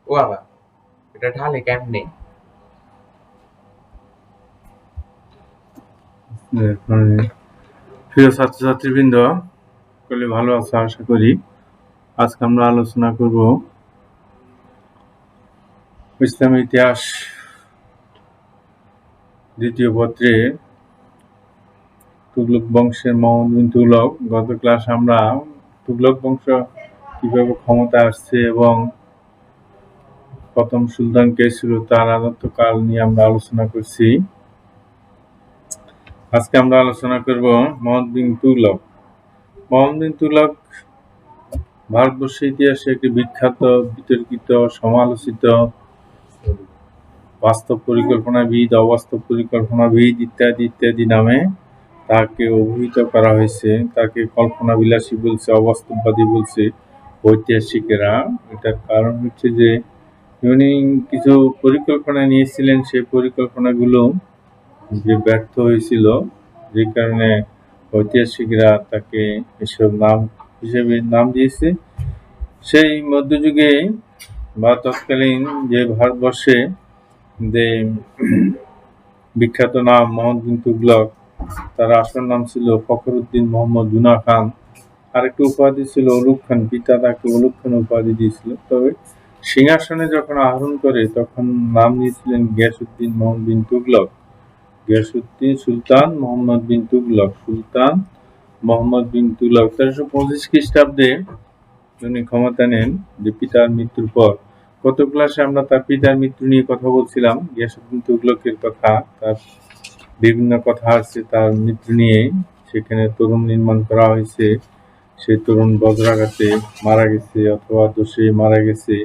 ও বাবা, এটা ঢালে কেমনে? মানে প্রিয় ছাত্রছাত্রীবৃন্দ, সকলে ভালো আছো আশা করি। আজকে আমরা আলোচনা করব ইসলামের ইতিহাস দ্বিতীয় পত্রে তুগলক বংশের মোহাম্মদ বিন তুগলক। গত ক্লাসে আমরা তুগলক বংশ কিভাবে ক্ষমতা আসছে এবং প্রথম সুলতান কে ছিল তার রাজত্বকাল নিয়ে আমরা আলোচনা করছি। আজকে আমরা আলোচনা করব মোহাম্মদ বিন তুগলক। মোহাম্মদ বিন তুগলক ভারতবর্ষের ইতিহাসে একটি বিখ্যাত, বিতর্কিত, সমালোচিত বাস্তব পরিকল্পনাবিদ, অবাস্তব পরিকল্পনাবিদ ইত্যাদি ইত্যাদি নামে তাকে অভিহিত করা হয়েছে। তাকে কল্পনা বিলাসী বলছে, অবাস্তববাদী বলছে ঐতিহাসিকেরা। এটার কারণ হচ্ছে যে উনি কিছু পরিকল্পনা নিয়েছিলেন, সেই পরিকল্পনাগুলো যে ব্যর্থ হয়েছিল, যে কারণে ঐতিহাসিকরা তাকে এসব নাম হিসেবে নাম দিয়েছে। সেই মধ্যযুগে বা তৎকালীন যে ভারতবর্ষে যে বিখ্যাত নাম মোহাম্মদ বিন তুগলক, তার আসল নাম ছিল ফখরুদ্দিন মোহাম্মদ জুনা খান। আরেকটি উপাধি ছিল অলুক খান, পিতা তাকে অলুক খান উপাধি দিয়েছিল। তবে সিংহাসনে যখন আরোহণ করে তখন নাম দিয়েছিলেন গিয়াসউদ্দিন মোহাম্মদ বিন তুগলক। গিয়াসউদ্দিন সুলতান মোহাম্মদ বিন তুগলক, সুলতান মোহাম্মদ বিন তুগলক 1325 খ্রিস্টাব্দে উনি ক্ষমতা নেন যে পিতার মৃত্যুর পর। গত ক্লাসে আমরা তার পিতার মৃত্যু নিয়ে কথা বলছিলাম, গিয়াসউদ্দিন তুগলকের কথা। তার বিভিন্ন কথা আছে তার মৃত্যু নিয়ে। সেখানে তরুণ নির্মাণ করা হয়েছে, সেই তরুণ বজ্রাঘাতে মারা গেছে অথবা দোষে মারা গেছে,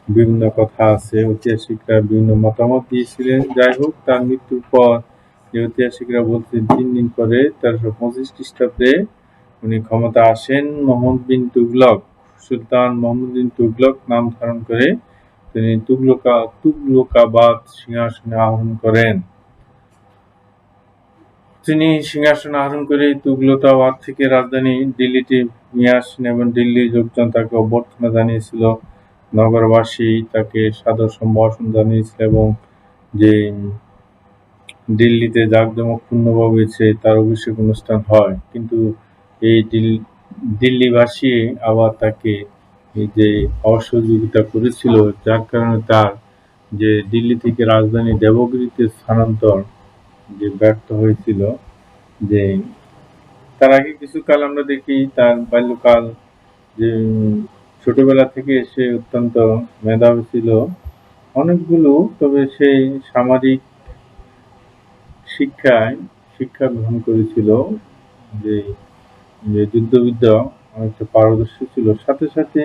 বিভিন্ন কথা আছে। ঐতিহাসিকরা বিভিন্ন মতামত দিয়েছিলেন। যাই হোক, তার মৃত্যুর পর যে ঐতিহাসিকরা বলছেন 3 দিন পরে 1325 খ্রিস্টাব্দে উনি ক্ষমতা আসেন। মোহাম্মদ বিন তুগলক, সুলতান মোহাম্মদ বিন তুগলক নাম ধারণ করে তিনি তুগলকাবাদ সিংহাসনে আরোহণ করেন। তিনি সিংহাসন আরোহণ করে তুগলকাবাদ থেকে রাজধানী দিল্লিতে নিয়ে আসেন এবং দিল্লি লোকজন তাকে অভ্যর্থনা জানিয়েছিল। নগরবাসী তাকে সাদর সম্ভাষণ জানিয়েছিল এবং যে দিল্লিতে জাঁকজমকপূর্ণভাবে তার অভিষেক অনুষ্ঠান হয়। কিন্তু এই দিল্লিবাসী আবার তাকে যে অসহযোগিতা করেছিল, যার কারণে তার যে দিল্লি থেকে রাজধানী দেবগিরিতে স্থানান্তর যে ব্যর্থ হয়েছিল। যে তার আগে কিছুকাল আমরা দেখি তার বাল্যকাল, যে ছোটবেলা থেকে সে অত্যন্ত মেধাবী ছিল অনেকগুলো। তবে সেই সামরিক শিক্ষা গ্রহণ করেছিল, যে যে যুদ্ধবিদ্যা অনেকটা পারদর্শী ছিল। সাথে সাথে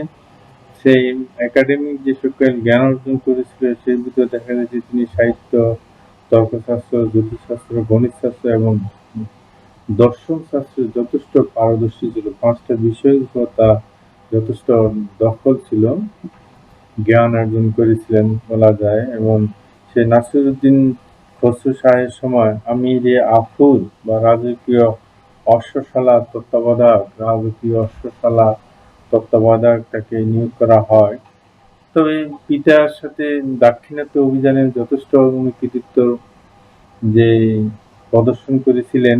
সেই একাডেমিক যে সকল জ্ঞান অর্জন করেছিল সেই ভিতরে দেখা যায় যে তিনি সাহিত্য, তর্কশাস্ত্র, জ্যোতিষশাস্ত্র, গণিতশাস্ত্র এবং দর্শন শাস্ত্রে যথেষ্ট পারদর্শী ছিল। 5টা বিষয়ের উপর তার যথেষ্ট দখল ছিল, জ্ঞান অর্জন করেছিলেন বলা যায়। এবং সে নাসিরউদ্দিন খসরু শাহের সময় আমির-এ আফুর বা রাজকীয় তত্ত্বাবধায়ক তাকে নিয়োগ করা হয়। তবে পিতার সাথে দাক্ষিণাত্য অভিযানের যথেষ্ট কৃতিত্ব যে প্রদর্শন করেছিলেন,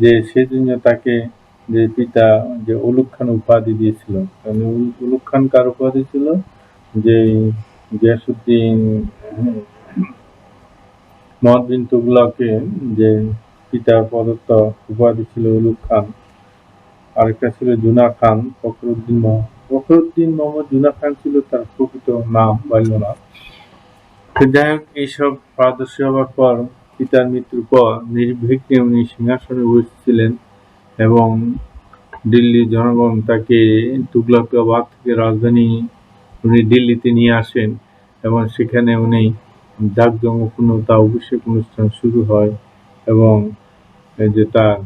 যে সেজন্য তাকে যে পিতা যে অলুক খান উপাধি দিয়েছিল। কারণ অলুক খান কার উপাধি ছিল? যে গিয়াসউদ্দিন মোহাম্মদ বিন তুগলকের যে পিতার প্রদত্ত উপাধি ছিল অলুক খান। আরেকটা ছিল জুনা খান, ফখরুদ্দিন মোহাম্মদ জুনা খান ছিল তার প্রকৃত নাম, বাল্য নাম। যাই হোক, এইসব পারদর্শী হবার পর পিতার মৃত্যুর পর নির্বিঘ্নে উনি সিংহাসনে বসেছিলেন এবং দিল্লির জনগণ তাকে তুগলকাবাদ থেকে রাজধানী উনি দিল্লিতে নিয়ে আসেন এবং সেখানে উনি জাঁকজমকপূর্ণ তার অভিষেক অনুষ্ঠান শুরু হয় এবং এই যে তার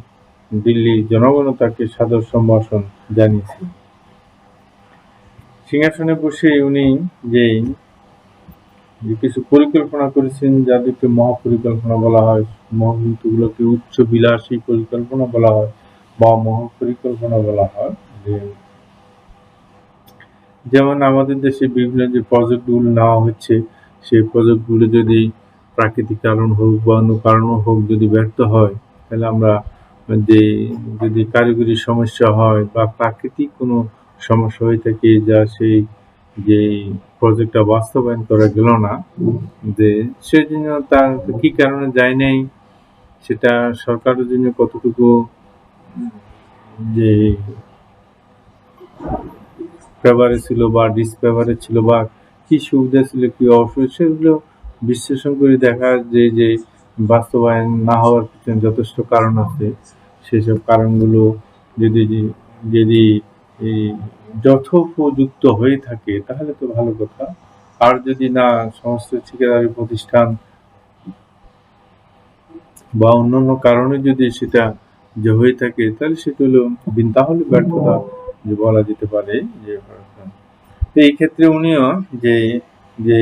দিল্লির জনগণও তাকে সাদর সম্ভাষণ জানিয়েছে। সিংহাসনে বসে উনি যে কিছু পরিকল্পনা করেছেন, যাদেরকে মহাপরিকল্পনা বলা হয়। মহাগুলোকে উচ্চ বিলাসী পরিকল্পনা বলা হয় বা মহাপরিকল্পনা বলা হয়। যে যেমন আমাদের দেশে বিভিন্ন যে প্রজেক্টগুলো নেওয়া হচ্ছে, সেই প্রজেক্টগুলো যদি প্রাকৃতিক কারণ হোক বা অন্য কারণ হোক যদি ব্যর্থ হয়, তাহলে আমরা যে যদি কারিগরি সমস্যা হয় বা প্রাকৃতিক কোনো সমস্যা হয়ে থাকে যা সেই যে প্রজেক্টটা বাস্তবায়ন করা গেল না, যে সেজন্য তার কি কারণে যায় নাই, সেটা সরকারের জন্য কতটুকু যে ফেভারে ছিল বা ডিসফেভারে ছিল বা কি সুবিধা ছিল কি অসুবিধা, সেগুলো বিশ্লেষণ করে দেখা যে বাস্তবায়ন না হওয়ার পিছনে যথেষ্ট কারণ আছে। সেসব কারণগুলো যদি যদি এই যথোপযুক্ত হয়ে থাকে তাহলে তো ভালো কথা। আর যদি না, সমস্ত ঠিকাদারি প্রতিষ্ঠান বা অন্যান্য কারণে যদি সেটা যে হয়ে থাকে, তাহলে সেটা হলো তাহলে ব্যর্থতা যে বলা যেতে পারে যে তো এই ক্ষেত্রে উনিও যে যে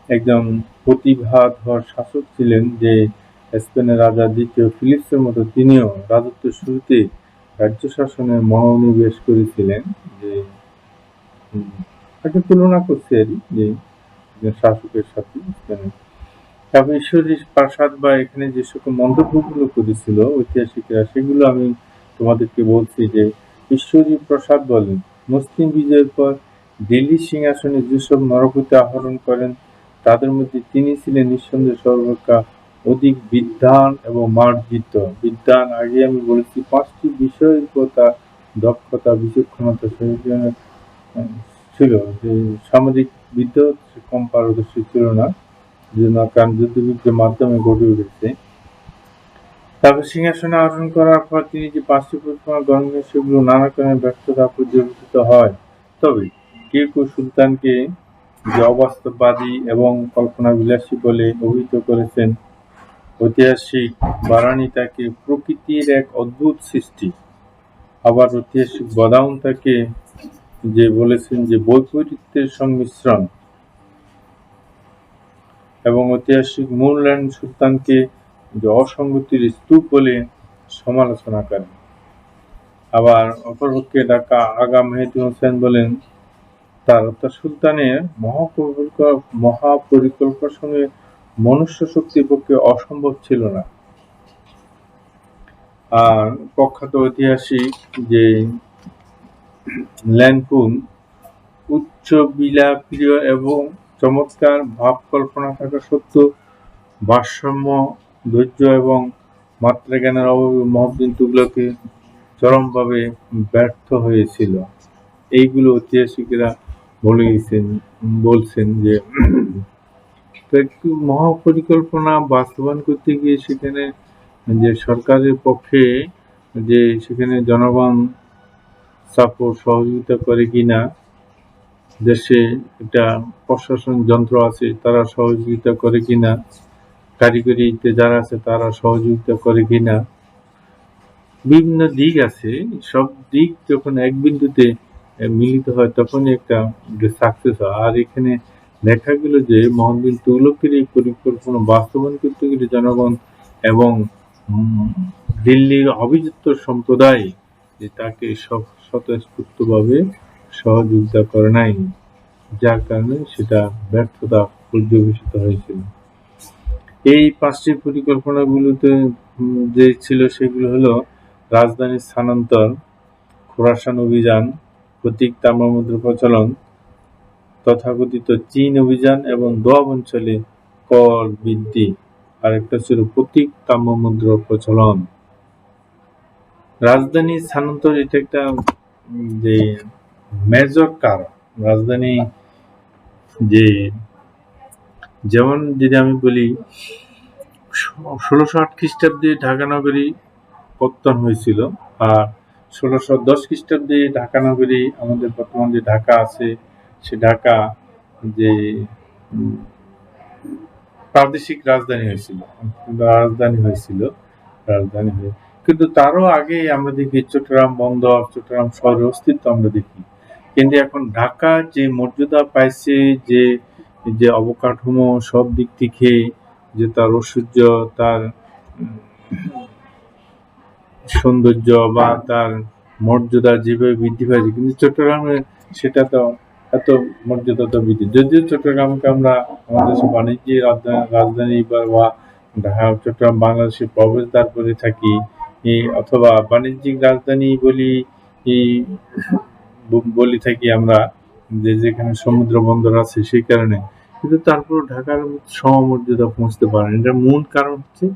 একজন প্রতিভাধর শাসক ছিলেন, যে স্পেনের রাজা দ্বিতীয় ফিলিপসের মতো তিনিও রাজত্বের শুরুতে রাজ্য শাসনে মনোনিবেশ করেছিলেন। যে একটা তুলনা করছে আর কি, যে একজন শাসকের সাথে স্পেনের। তারপর ঈশ্বরী প্রাসাদ বা এখানে যে সকল মন্তব্যগুলো করেছিল ঐতিহাসিকরা, সেগুলো আমি তোমাদেরকে বলছি যে ঈশ্বরী প্রাসাদ বলেন, মুসলিম বিজয়ের পর দিল্লি সিংহাসনে যেসব নরপতি আহরণ করেন তাদের মধ্যে তিনি ছিলেন নিঃসন্দেহে সর্বাপেক্ষা অধিক বিদ্বান এবং মার্জিত। বিদ্বান আগে আমি বলেছি 5টি বিষয়ের উপর তার দক্ষতা বিচক্ষণতা সংযোজনের ছিল, যে সামরিক বিদ্যা সে কম পারদর্শী ছিল না, জন্য কারণ যুদ্ধবিগ্রহের মাধ্যমে গড়ে উঠেছে। তারপর সিংহাসনে আরোহণ করার পর তিনি যে 5টি পরিকল্পনা গ্রহণ করেন সেগুলো নানা কারণে ব্যর্থতা পর্যবেসিত হয়। তবে কেউ কেউ সুলতানকে যে অবাস্তববাদী এবং কল্পনাবিলাসী বলে অভিহিত করেছেন। ঐতিহাসিক বারানি তাকে প্রকৃতির এক অদ্ভুত সৃষ্টি, আবার ঐতিহাসিক বদাউন তাকে যে বলেছেন যে বৈপরীত্যের সংমিশ্রণ, এবং ঐতিহাসিক মুরল্যান্ড সুলতানকে যে অসঙ্গতির স্তূপ বলে সমালোচনা করেন। আবার অপরপক্ষে ঢাকা আগা মেহেদী হোসেন বলেন তার অর্থাৎ সুলতানের মহাপরিকল্পনার সঙ্গে মনুষ্য শক্তির পক্ষে অসম্ভব ছিল না। আর প্রখ্যাত ঐতিহাসিক যে ল্যানপুন উচ্চ বিলাপ্রিয় এবং চমৎকার ভাব কল্পনা থাকা সত্ত্বেও ভারসাম্য, ধৈর্য এবং মাত্রাজ্ঞানের অভাবে মহদ্দিন তুগলকে চরমভাবে ব্যর্থ হয়েছিল। এইগুলো ঐতিহাসিকেরা বলছেন যে তো একটু মহাপরিকল্পনা বাস্তবায়ন করতে গিয়ে সেখানে যে সরকারের পক্ষে যে সেখানে জনগণ সাপোর্ট সহযোগিতা করে কিনা, দেশে একটা প্রশাসন যন্ত্র আছে তারা সহযোগিতা করে কিনা, কারিগরিতে যারা আছে তারা সহযোগিতা করে কিনা, বিভিন্ন দিক আছে। সব দিক যখন এক বিন্দুতে মিলিত হয় তখনই একটা সাকসেস হয়। আর এখানে দেখা গেল যে মহম্মদ তুগলকের এই পরিকল্পনা বাস্তবায়ন করতে গেলে জনগণ এবং দিল্লির অভিজাত সম্প্রদায় যে তাকে স্বতঃস্ফূর্তভাবে সহযোগিতা করে নাই, যার কারণে সেটা ব্যর্থতা পর্যবেসিত হয়েছিল। এই 5টি পরিকল্পনাগুলোতে যে ছিল সেগুলো হলো রাজধানীর স্থানান্তর, খোরাসান অভিযান, প্রতীক তাম্রমুদ্রা প্রচলন, তথাকথিত চীন অভিযান এবং দোয়াব অঞ্চলে কর বৃদ্ধি। আরেকটা ছিল প্রতীক তাম্রমুদ্রা প্রচলন। রাজধানী স্থানান্তর এটা একটা যে মেজর কারণ। রাজধানী যে যেমন যদি আমি বলি 1608 খ্রিস্টাব্দে ঢাকা নগরী পত্তন হয়েছিল, আর 1610 খ্রিস্টাব্দে ঢাকা নগরী আমাদের বর্তমান যে ঢাকা আছে সে ঢাকা যে প্রাদেশিক রাজধানী হয়েছিল, রাজধানী হয়ে কিন্তু তারও আগে আমরা দেখি চট্টগ্রাম বন্দর, চট্টগ্রাম শহরের অস্তিত্ব আমরা দেখি। কিন্তু এখন ঢাকা যে মর্যাদা পাইছে, যে যে অবকাঠামো সব দিক থেকে, যে তার ঐশ্বর্য, তার সৌন্দর্য বা তার মর্যাদা যেভাবে বৃদ্ধি পাইছে, কিন্তু চট্টগ্রামে সেটা তো এত মর্যাদা তো বৃদ্ধি। যদিও চট্টগ্রামকে আমরা আমাদের দেশের বাণিজ্যিক রাজধানী বা ঢাকা চট্টগ্রাম বাংলাদেশের প্রবেশদ্বার বলে থাকি, অথবা বাণিজ্যিক রাজধানী বলি থাকি আমরা, যেখানে সমুদ্র বন্দর আছে সেই কারণে, কিন্তু তারপর ঢাকার সমমর্যাদা পৌঁছতে পারে না। এটার মূল কারণ হচ্ছে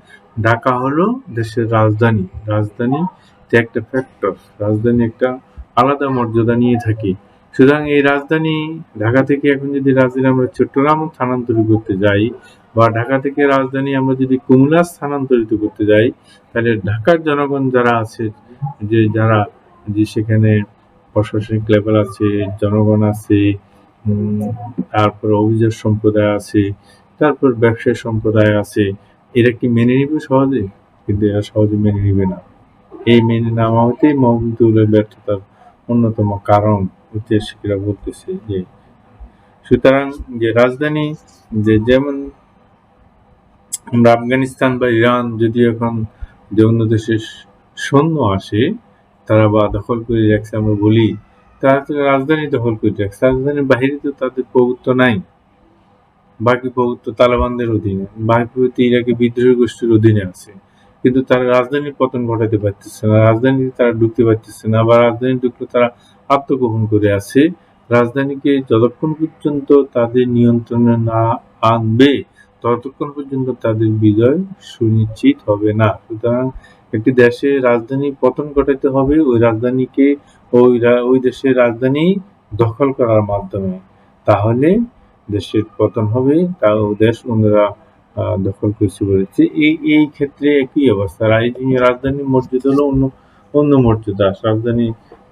ঢাকা হলো দেশের রাজধানী। রাজধানী যে একটা ফ্যাক্টর, রাজধানী একটা আলাদা মর্যাদা নিয়ে থাকে। সুতরাং এই রাজধানী ঢাকা থেকে এখন যদি রাজধানী আমরা চট্টগ্রাম স্থানান্তরিত করতে যাই, বা ঢাকা থেকে রাজধানী আমরা যদি কুমিল্লা স্থানান্তরিত করতে যাই, তাহলে ঢাকার জনগণ যারা আছে, যারা সেখানে প্রশাসনিক লেভেল আছে, জনগণ আছে, তারপর অভিজাত সম্প্রদায় আছে, তারপর ব্যবসায়ী সম্প্রদায় আছে, এরা কি মেনে নিবে সহজে? কিন্তু এরা সহজে মেনে নিবে না। এই মেনে নেওয়া হতেই মওদুদের ব্যর্থতার অন্যতম কারণ ঐতিহাসিকরা বলতেছে। যে সুতরাং যে রাজধানী, যেমন আমরা আফগানিস্তান বা ইরান যদি এখন যে অন্য দেশের সৈন্য আসে, তারা বা দখল করে রাখছে আমরা বলি, তারা তো রাজধানী দখল করে রাখছে, রাজধানীর বাহিরে তো তাদের প্রভুত্ব নাই, বাকি প্রভুত্ব তালেবানদের অধীনে, বাকি প্রভুত্ব ইরাকি বিদ্রোহী গোষ্ঠীর অধীনে আছে। কিন্তু তারা রাজধানীর পতন ঘটাতে পারতেছে না, রাজধানীতে তারা ঢুকতে পারতেছে না, বা রাজধানী ঢুকলে তারা আত্মগোপন করে আছে। রাজধানীকে যতক্ষণ পর্যন্ত তাদের নিয়ন্ত্রণে না আনবে, ততক্ষণ পর্যন্ত তাদের বিজয় সুনিশ্চিত হবে না। সুতরাং একটি দেশের রাজধানী পতন ঘটাতে হবে ওই রাজধানীকে, ওই দেশের রাজধানী দখল করার মাধ্যমে। তাহলে দেশের পতন হবে, তাও দেশ অন্যরা দখল করেছে বলেছে। এই ক্ষেত্রে একই অবস্থা। রাজধানীর মর্যাদা হলো অন্য মর্যাদা।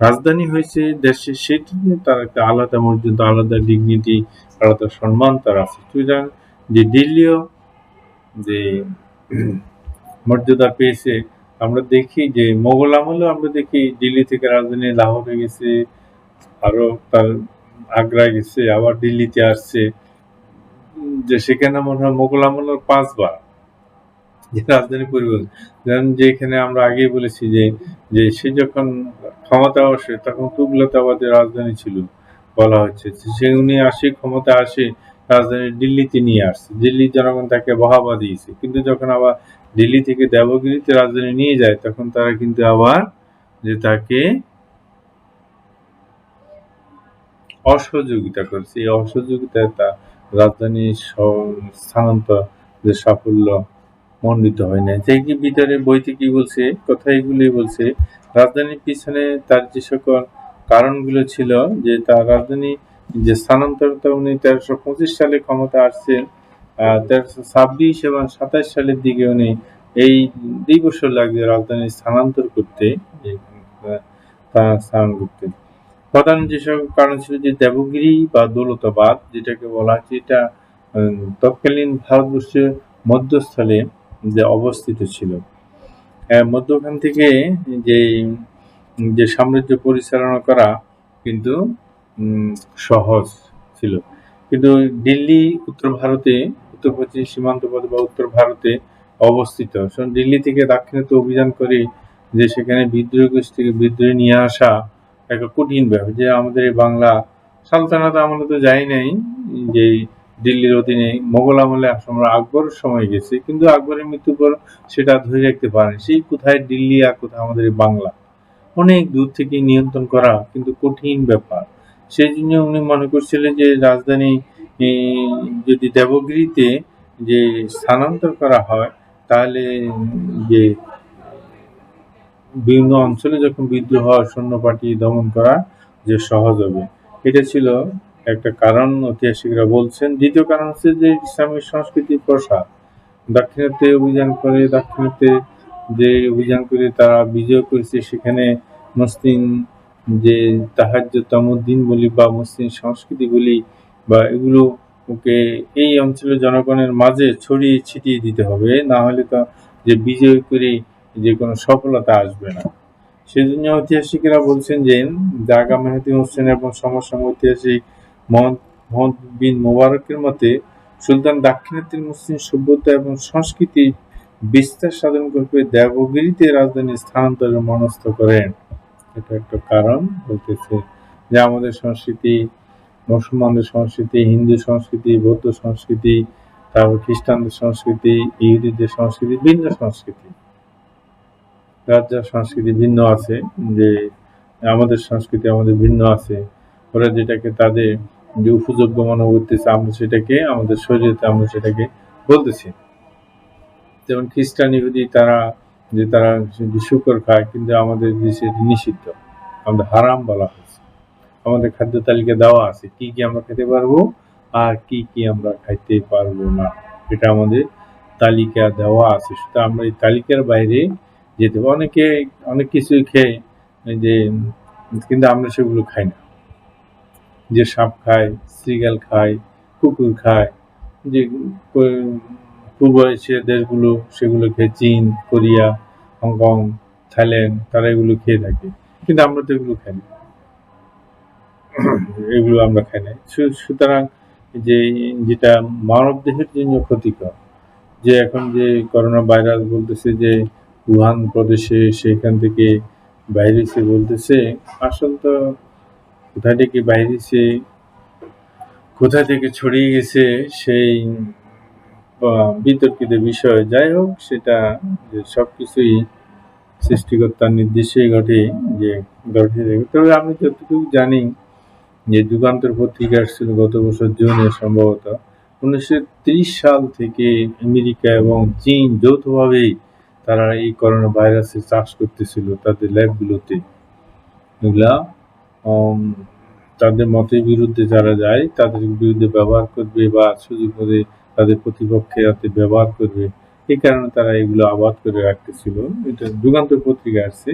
রাজধানী হয়েছে দেশের, সেটি তার একটা আলাদা মর্যাদা, আলাদা ডিগনিটি, আলাদা সম্মান তার আছে। সুতরাং যে দিল্লিও যে মর্যাদা পেয়েছে, আমরা দেখি যে মোগল আমলেও আমরা দেখি দিল্লি থেকে রাজধানী লাহোরে গেছে, আরো তার আগ্রায় গেছে, আবার দিল্লিতে আসছে, যে সেখানে মনে হয় মোগল আমলের 5 বার যে রাজধানী পরিবর্তন। যেখানে আমরা আগেই বলেছি যে সে যখন ক্ষমতা আসে তখন তুগলকাবাদের রাজধানী ছিল বলা হচ্ছে। উনি ক্ষমতা আসে, রাজধানী দিল্লিতে নিয়ে আসছে, দিল্লির জনগণ তাকে বাহবা দিয়েছে। কিন্তু যখন আবার দিল্লি থেকে দেবগিরিতে রাজধানী নিয়ে যায়, তখন তারা কিন্তু আবার যে তাকে অসহযোগিতা করছে। এই অসহযোগিতায় তার রাজধানীর স্থানান্তর যে সাফল্য মণ্ডিত হয় না। যে ভিতরে বইতে কি বলছে, কথা এগুলি বলছে, রাজধানীর পিছনে তার যে সকল কারণগুলো ছিল, যে তার রাজধানী যে স্থানান্তরতা, উনি 1325 সালে ক্ষমতা আসছেন, 1326 এবং 27 সালের দিকে উনি এই 2 বছর লাগবে রাজধানী স্থানান্তর করতে, প্রধান যেসব কারণ ছিল যে দেবগিরি বা দৌলতাবাদ যেটাকে বলা হচ্ছে, এটা তৎকালীন ভারতবর্ষের মধ্যস্থলে যে অবস্থিত ছিল। মধ্যখান থেকে যে সাম্রাজ্য পরিচালনা করা কিন্তু সহজ ছিল। কিন্তু দিল্লি উত্তর ভারতে, উত্তর-পশ্চিম সীমান্ত পথে বা উত্তর ভারতে অবস্থিত। দিল্লি থেকে দাক্ষিণাত্যে অভিযান করে যে সেখানে বিদ্রোহী গোষ্ঠীকে বিদ্রোহী নিয়ে আসা একটা কঠিন ব্যাপার। যে আমাদের এই বাংলা সালতানাত আমলে তো যাই নাই, যে দিল্লির অধীনে মোগল আমলে আমরা আকবরের সময় গেছি, কিন্তু আকবরের মৃত্যুর পর সেটা ধরে রাখতে পারেনি। সেই কোথায় দিল্লি আর কোথায় আমাদের বাংলা, অনেক দূর থেকে নিয়ন্ত্রণ করা কিন্তু কঠিন ব্যাপার। সেই জন্য উনি মনে করছিলেন যে রাজধানী যদি দেবগিরিতে যে স্থানান্তর করা হয়, তাহলে যে বিভিন্ন অঞ্চলে যখন বিদ্রোহ হয়, সৈন্য পাঠিয়ে দমন করা যে সহজ হবে। এটা ছিল একটা কারণ, ঐতিহাসিকরা বলছেন। দ্বিতীয় কারণ হচ্ছে যে ইসলামিক সংস্কৃতির প্রসার। দাক্ষিণাত্যে যে অভিযান করে তারা বিজয় করেছে, সেখানে মুসলিম যে তাহাজ্জুদ-তামুদ্দিন বলি বা মুসলিম সংস্কৃতি বলি, বা এগুলো ওকে এই অঞ্চলের জনগণের মাঝে ছড়িয়ে ছিটিয়ে দিতে হবে, না হলে তো যে বিজয় করে যে কোনো সফলতা আসবে না। সেজন্য ঐতিহাসিকেরা বলছেন যে আগা মেহেদী হোসেন এবং সমসাময়িক ঐতিহাসিক মোহাম্মদ বিন মোবারকের মতে, সুলতান দাক্ষিণাত্যের মুসলিম সভ্যতা এবং সংস্কৃতি বিস্তার সাধন করতে দেবগিরিতে রাজধানী স্থানান্তরের মনস্থ করেন। এটা একটা কারণ বলতেছে যে আমাদের সংস্কৃতি মুসলমানদের সংস্কৃতি, হিন্দু সংস্কৃতি, বৌদ্ধ সংস্কৃতি, তারপর খ্রিস্টানদের সংস্কৃতি, ইহুদিদের সংস্কৃতি, ভিন্ন সংস্কৃতি। রাজ্যের সংস্কৃতি ভিন্ন আছে, যে আমাদের সংস্কৃতি আমাদের ভিন্ন আছে। ওরা যেটাকে তাদের যে উপযোগ্য মনে করতেছে, আমরা সেটাকে আমাদের শরীয়তে আমরা সেটাকে বলতেছি। যেমন খ্রিস্টান, ইহুদি তারা শুকর খায়, কিন্তু আমাদের দেশে নিষিদ্ধ, আমাদের হারাম বলা হয়েছে। আমাদের খাদ্য তালিকা দেওয়া আছে কি কি আমরা খেতে পারবো আর কি কি আমরা খাইতে পারবো না, এটা আমাদের তালিকা দেওয়া আছে। সুতরাং আমরা এই তালিকার বাইরে যেতে অনেকে অনেক কিছুই খেয়ে যে, কিন্তু আমরা সেগুলো খাই না। যে সাপ খায়, শ্রীগাল খায়, কুকুর খায়, যে পূর্ব এশিয়ার দেশগুলো সেগুলো খেয়ে, চীন, কোরিয়া, হংকং, থাইল্যান্ড, তারা এগুলো খেয়ে থাকে, কিন্তু আমরা তো এগুলো খাই না, এগুলো আমরা খাই না। সুতরাং যেটা মানব দেহের জন্য ক্ষতিকর, যে এখন যে করোনা ভাইরাস বলতেছে যে উহান প্রদেশে সেখান থেকে বাইরেছে বলতেছে, আসল তো কোথা থেকে বাইরেছে, কোথা থেকে ছড়িয়ে গেছে সেই বিতর্কিত বিষয়। যাই হোক, সেটা যে সবকিছুই সৃষ্টিকর্তার নির্দেশে ঘটে, যে ঘটে। তবে আমি যতটুকু জানি যে যুগান্তর পত্রিকা আসছিল গত বছর জুনে, সম্ভবত 1930 সাল থেকে আমেরিকা এবং চীন যৌথভাবেই তারা এই করোনা ভাইরাসের চাষ করতেছিল তাদের ল্যাবগুলোতে। এগুলা তাদের মতের বিরুদ্ধে যারা যায় তাদের বিরুদ্ধে ব্যবহার করবে, বা সুযোগ করে তাদের প্রতিপক্ষে যাতে ব্যবহার করবে, এই কারণে তারা এগুলো আবাদ করে রাখতেছিল। এটা যুগান্তর পত্রিকা আসছে।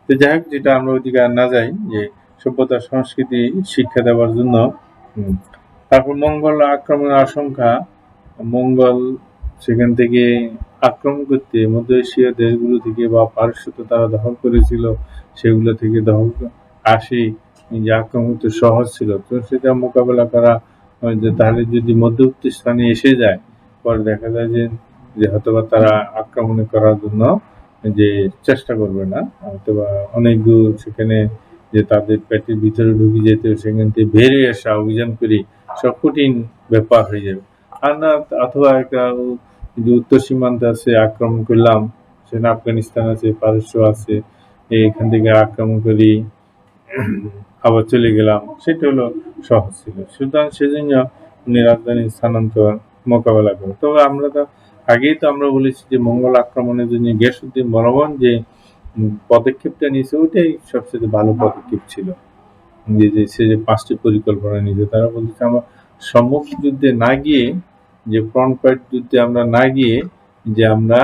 যে যাই হোক, যেটা আমরা ওইদিকে আর না যাই, যে সভ্যতা সংস্কৃতি শিক্ষা দেওয়ার জন্য। তারপর মঙ্গল আক্রমণের আশঙ্কা, মঙ্গল সেখান থেকে আক্রমণ করতে মধ্য এশিয়া দেশগুলো থেকে বা পারস্য তো তারা দখল করেছিল, সেগুলো থেকে দখল আসে, যে আক্রমণ তো সহজ ছিল, তো সেটা মোকাবেলা করা, যে তাহলে যদি মধ্যবর্তী স্থানে এসে যায়, পরে দেখা যায় যে হয়তোবা তারা আক্রমণ করার জন্য যে চেষ্টা করবে না, অথবা অনেক দূর সেখানে যে তাদের পেটের ভিতরে ঢুকে যেতে, সেখান থেকে বেরিয়ে আসা অভিযান করে সব কঠিন ব্যাপার হয়ে যাবে। আর না, অথবা একটা যে উত্তর সীমান্ত আছে, আক্রমণ করলাম, সেখানে আফগানিস্তান আছে, পারস্য আছে, এখান থেকে আক্রমণ করি আবার চলে গেলাম, সেটা হলো সহজ ছিল। সুতরাং সেজন্য উনি রাজধানীর স্থানান্তর মোকাবেলা করে। তবে আমরা তো আগেই তো আমরা বলেছি যে মঙ্গল আক্রমণের জন্য গিয়াসউদ্দিন বলবন যে পদক্ষেপটা নিয়েছে, ওইটাই সবচেয়ে ভালো পদক্ষেপ ছিল। যে সে যে 5টি পরিকল্পনা নিয়েছে, তারা বলতেছে আমরা সম্মুখ যুদ্ধে না গিয়ে, যে ফ্রন্ট ফাইট যুদ্ধে আমরা না গিয়ে, যে আমরা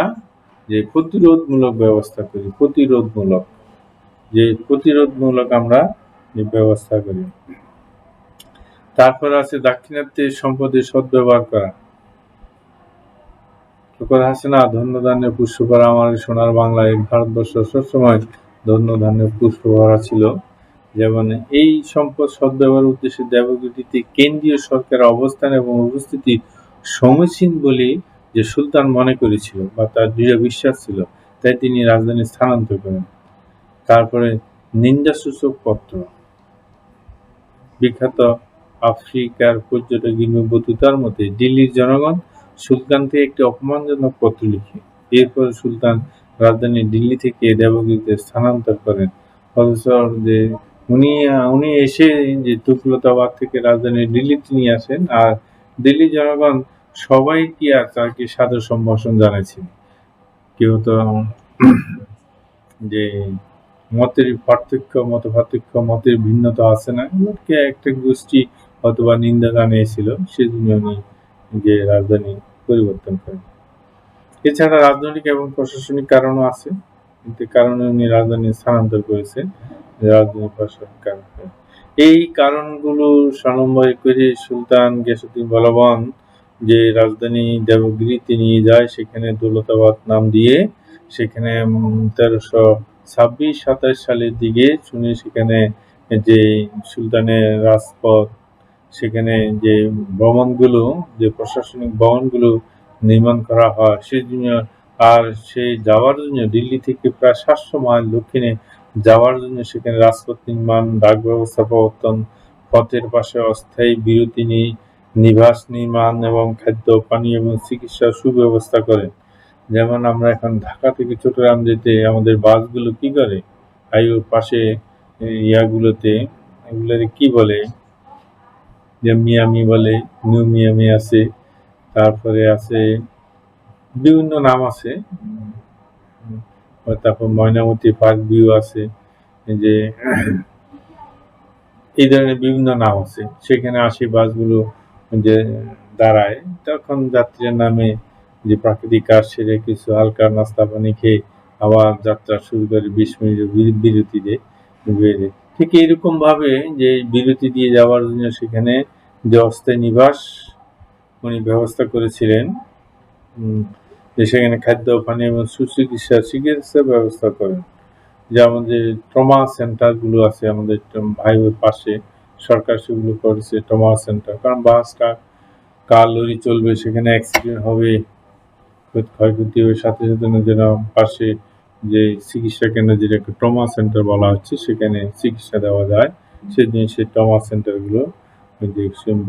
যে প্রতিরোধমূলক ব্যবস্থা করি, প্রতিরোধমূলক আমরা ব্যবস্থা করি। তারপর আছে দাক্ষিণাত্যে সম্পদের সদ্ব্যবহার করা। কথা আছে না, ধন্য ধান্যে পুষ্প করা আমার সোনার বাংলায়, ভারতবর্ষ সবসময় ধন্য ধান্যে পুষ্প ভরা ছিল। যেমন এই সম্পদ সদ্ব্যবহারের উদ্দেশ্যে দেবগিরিতে কেন্দ্রীয় সরকারের অবস্থান এবং উপস্থিতি সমীচীন বলে যে সুলতান মনে করেছিল, বা তার দৃঢ় বিশ্বাস ছিল, তাই তিনি রাজধানী স্থানান্তর করেন। তারপরে নিন্দাসূচক পত্র, বিখ্যাত আফ্রিকার পর্যটক ইবনে বতুতার মতে দিল্লির জনগণ সুলতানকে একটি অপমানজনক পত্র লিখে, এরপর সুলতান রাজধানী দিল্লি থেকে দেবগিরিতে স্থানান্তর করেন। অথচ যে উনি এসে যে তুগলকাবাদ থেকে রাজধানী দিল্লিতে নিয়ে আসেন, আর দিল্লির জনগণ সবাই কি আর তাকে সাদর সম্ভাষণ জানাইছেন। কেউ তো যে মতের পার্থক্য, মতের ভিন্নতা আছে না, এমনকি একটা গোষ্ঠী অথবা নিন্দা জানিয়েছিল, সেজন্য উনি যে রাজধানী পরিবর্তন করেন। এছাড়া রাজনৈতিক এবং প্রশাসনিক কারণও আছে, কিন্তু কারণে উনি রাজধানী স্থানান্তর করেছেন, রাজধানী প্রশাসনিক কারণে। এই কারণগুলো সমন্বয় করে সুলতান গিয়াসউদ্দিন বলবন যে রাজধানী দেবগিরিতে নিয়ে যায়, সেখানে দৌলতাবাদ নাম দিয়ে, সেখানে 1326-27 সালের দিকে শুনে সেখানে যে সুলতানের রাজপথ, সেখানে যে ভবনগুলো, যে প্রশাসনিক ভবনগুলো নির্মাণ করা হয়, সেজন্য আর সেই যাওয়ার জন্য দিল্লি থেকে প্রায় 700 মাইল দক্ষিণে যাওয়ার জন্য সেখানে রাজপথ নির্মাণ, ডাক ব্যবস্থা প্রবর্তন, পথের পাশে অস্থায়ী বিরতি নিবাস নির্মাণ এবং খাদ্য পানীয় এবং চিকিৎসার সুব্যবস্থা করেন। যেমন আমরা এখন ঢাকা থেকে চট্টগ্রাম যেতে আমাদের বাসগুলো কি করে, হাইওয়ের পাশে ইয়াগুলোতে, এগুলোকে কি বলে, যে মিয়ামি বলে, নিউ মিয়ামি আছে, তারপরে আছে বিভিন্ন নাম আছে, তারপর ময়নামতি পার্ক ভিউ আছে, যে এই ধরনের বিভিন্ন নাম আছে। সেখানে আসে বাসগুলো যে দাঁড়ায়, তখন যাত্রীর নামে যে প্রাকৃতিক কাজ সেরে কিছু হালকা নাস্তা পানি খেয়ে আবার যাত্রা শুরু করে 20 মিনিটের বিরতি দিয়ে বেরিয়ে। ঠিক এইরকম ভাবে যে বিরতি দিয়ে যাওয়ার জন্য সেখানে যে অস্থায়ী নিবাস উনি ব্যবস্থা করেছিলেন, যে সেখানে খাদ্য পানীয় এবং চিকিৎসা ব্যবস্থা করেন। যে আমাদের ট্রমা সেন্টারগুলো আছে আমাদের হাইওয়ের পাশে, সরকার সেগুলো করেছে ট্রমা সেন্টার। কারণ বাসটা কার লরি চলবে, সেখানে অ্যাক্সিডেন্ট হবে, ক্ষয়ক্ষতি হবে, সাথে সাথে যেন পাশে যে চিকিৎসা কেন্দ্র, যেটাকে ট্রমা সেন্টার বলা হচ্ছে, সেখানে চিকিৎসা দেওয়া যায়, সেজন্য সেই ট্রমা সেন্টারগুলো